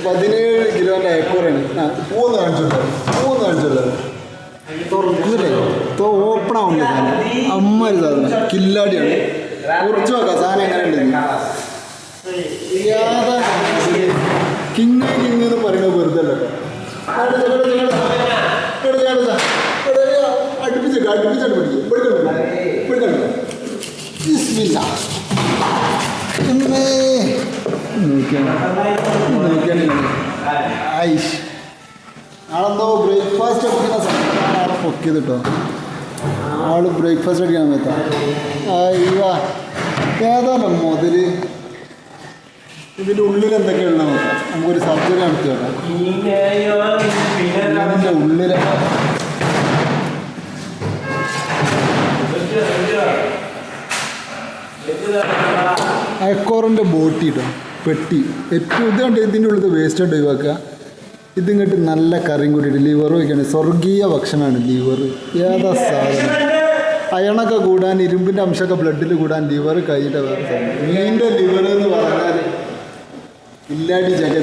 17 കിലോൻ്റെ അയക്കൂറാണ്. പൂന്ന് കാണിച്ചല്ലോ തുറന്നിട്ടേ open ആവുന്നില്ല. അമ്മൊരു സാധനം കില്ലാടിയാണ്. കുറച്ച് നോക്കാം സാധനം എങ്ങനെ ഉണ്ട്. കിങ് എന്ന് പറയുന്നത് വെറുതെ അല്ല കേട്ടോ. അടുപ്പിച്ചിട്ട് പഠിക്കും. ഐഷ് ആളെന്തോ ബ്രേക്ക്ഫാസ്റ്റ് അടിക്കുന്ന സമയത്ത് ആളെ പൊക്കിയത് കേട്ടോ. ആള് ബ്രേക്ക്ഫാസ്റ്റ് അടിക്കാൻ പറ്റാം. അയ്യോ ഏതാണോ മുതൽ. ഇതിൻ്റെ ഉള്ളിൽ എന്തൊക്കെയുള്ള നോക്കാം. നമുക്കൊരു സർജറി നടത്തി നോക്കാം. ഇതിൻ്റെ ഉള്ളിൽ അയക്കോറിൻ്റെ ബോട്ടി കേട്ടോ, പെട്ടി. ഏറ്റവും ഇത് കണ്ട് ഇതിൻ്റെ ഉള്ളിൽ വേസ്റ്റ് ആയിട്ട് ഒഴിവാക്കുക. ഇതിങ്ങോട്ട് നല്ല കറിയും കൂട്ടിയിട്ട് ലിവർ വയ്ക്കുകയാണ്. സ്വർഗീയ ഭക്ഷണമാണ് ലിവർ. ഏതാ സാധനം. അയണൊക്കെ കൂടാൻ, ഇരുമ്പിൻ്റെ അംശമൊക്കെ ബ്ലഡിൽ കൂടാൻ ലിവർ കഴിഞ്ഞിട്ട് വേറെ സാധനം. മീനിൻ്റെ ലിവർ എന്ന് പറഞ്ഞാൽ ഇല്ലാടി ചക